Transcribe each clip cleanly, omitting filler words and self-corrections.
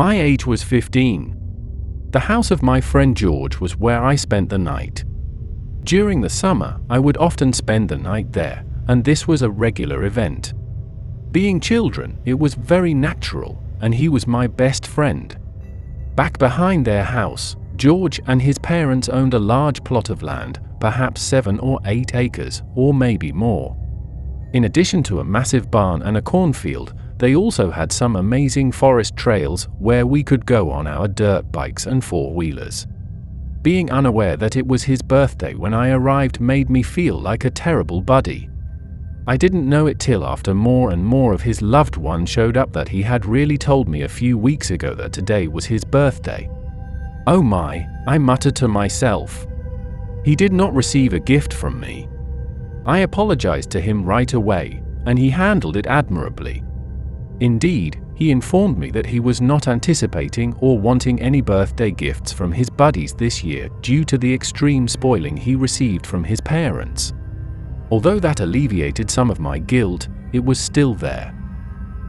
My age was 15. The house of my friend George was where I spent the night. During the summer, I would often spend the night there, and this was a regular event. Being children, it was very natural, and he was my best friend. Back behind their house, George and his parents owned a large plot of land, perhaps 7 or 8 acres, or maybe more. In addition to a massive barn and a cornfield, they also had some amazing forest trails where we could go on our dirt bikes and four-wheelers. Being unaware that it was his birthday when I arrived made me feel like a terrible buddy. I didn't know it till after more and more of his loved ones showed up that he had really told me a few weeks ago that today was his birthday. Oh my, I muttered to myself. He did not receive a gift from me. I apologized to him right away, and he handled it admirably. Indeed, he informed me that he was not anticipating or wanting any birthday gifts from his buddies this year due to the extreme spoiling he received from his parents. Although that alleviated some of my guilt, it was still there.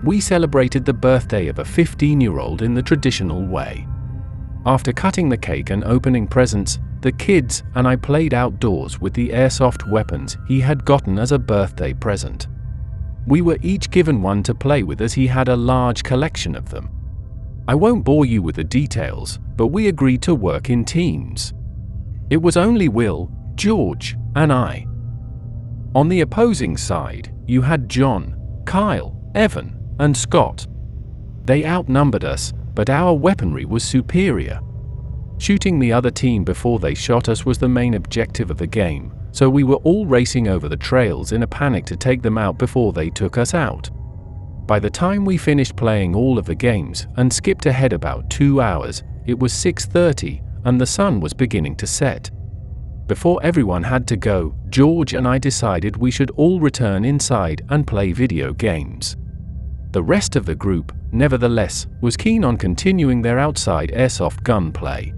We celebrated the birthday of a 15-year-old in the traditional way. After cutting the cake and opening presents, the kids and I played outdoors with the airsoft weapons he had gotten as a birthday present. We were each given one to play with as he had a large collection of them. I won't bore you with the details, but we agreed to work in teams. It was only Will, George, and I. On the opposing side, you had John, Kyle, Evan, and Scott. They outnumbered us, but our weaponry was superior. Shooting the other team before they shot us was the main objective of the game, so we were all racing over the trails in a panic to take them out before they took us out. By the time we finished playing all of the games and skipped ahead about 2 hours, it was 6:30 and the sun was beginning to set. Before everyone had to go, George and I decided we should all return inside and play video games. The rest of the group, nevertheless, was keen on continuing their outside airsoft gun play.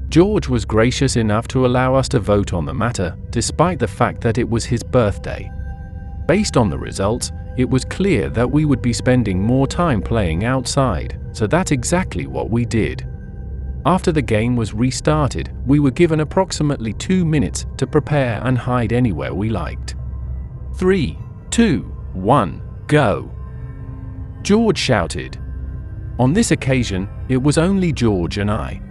George was gracious enough to allow us to vote on the matter, despite the fact that it was his birthday. Based on the results, it was clear that we would be spending more time playing outside, so that's exactly what we did. After the game was restarted, we were given approximately 2 minutes to prepare and hide anywhere we liked. 3, 2, 1, go! George shouted. On this occasion, it was only George and I.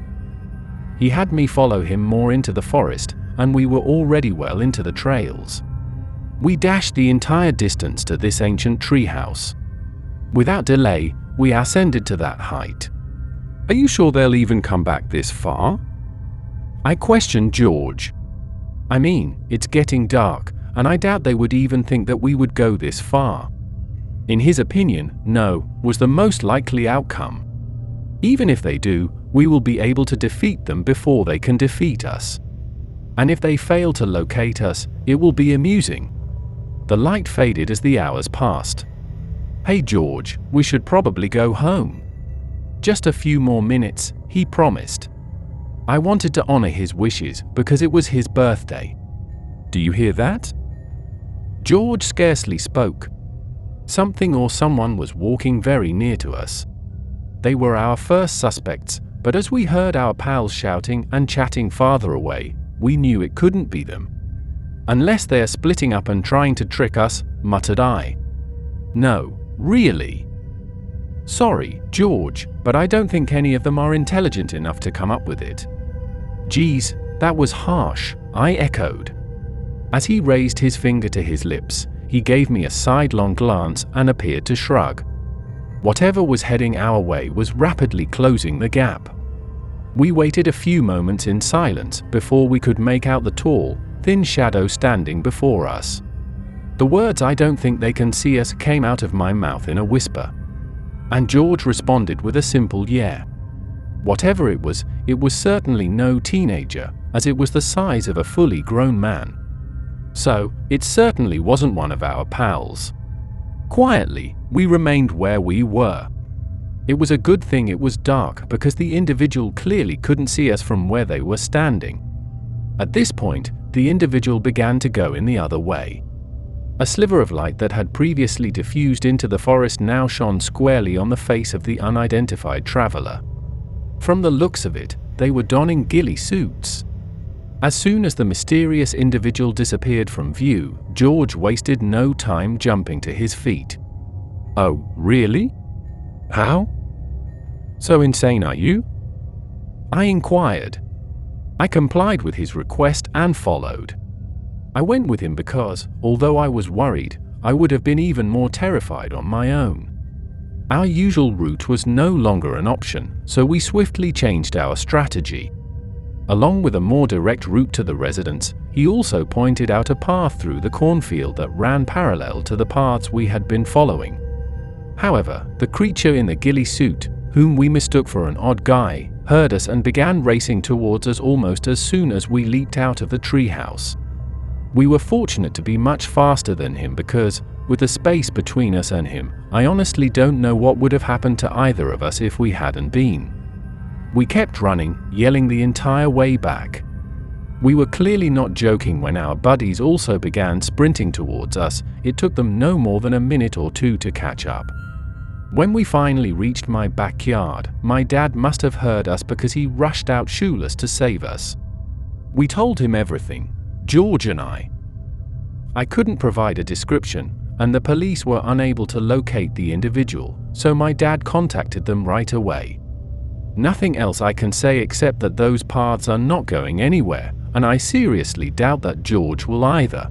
He had me follow him more into the forest, and we were already well into the trails. We dashed the entire distance to this ancient treehouse. Without delay, we ascended to that height. Are you sure they'll even come back this far? I questioned George. I mean, it's getting dark, and I doubt they would even think that we would go this far. In his opinion, no, was the most likely outcome. Even if they do, we will be able to defeat them before they can defeat us. And if they fail to locate us, it will be amusing. The light faded as the hours passed. Hey George, we should probably go home. Just a few more minutes, he promised. I wanted to honor his wishes because it was his birthday. Do you hear that? George scarcely spoke. Something or someone was walking very near to us. They were our first suspects, but as we heard our pals shouting and chatting farther away, we knew it couldn't be them. Unless they are splitting up and trying to trick us, muttered I. No, really. Sorry, George, but I don't think any of them are intelligent enough to come up with it. Geez, that was harsh, I echoed. As he raised his finger to his lips, he gave me a sidelong glance and appeared to shrug. Whatever was heading our way was rapidly closing the gap. We waited a few moments in silence before we could make out the tall, thin shadow standing before us. The words "I don't think they can see us" came out of my mouth in a whisper. And George responded with a simple yeah. Whatever it was certainly no teenager, as it was the size of a fully grown man. So, it certainly wasn't one of our pals. Quietly, we remained where we were. It was a good thing it was dark because the individual clearly couldn't see us from where they were standing. At this point, the individual began to go in the other way. A sliver of light that had previously diffused into the forest now shone squarely on the face of the unidentified traveler. From the looks of it, they were donning ghillie suits. As soon as the mysterious individual disappeared from view, George wasted no time jumping to his feet. "Oh, really? How? So insane are you?" I inquired. I complied with his request and followed. I went with him because, although I was worried, I would have been even more terrified on my own. Our usual route was no longer an option, so we swiftly changed our strategy. Along with a more direct route to the residence, he also pointed out a path through the cornfield that ran parallel to the paths we had been following. However, the creature in the ghillie suit, whom we mistook for an odd guy, heard us and began racing towards us almost as soon as we leaped out of the treehouse. We were fortunate to be much faster than him because, with the space between us and him, I honestly don't know what would have happened to either of us if we hadn't been. We kept running, yelling the entire way back. We were clearly not joking when our buddies also began sprinting towards us. It took them no more than a minute or two to catch up. When we finally reached my backyard, my dad must have heard us because he rushed out shoeless to save us. We told him everything, George and I. I couldn't provide a description, and the police were unable to locate the individual, so my dad contacted them right away. Nothing else I can say except that those paths are not going anywhere, and I seriously doubt that George will either.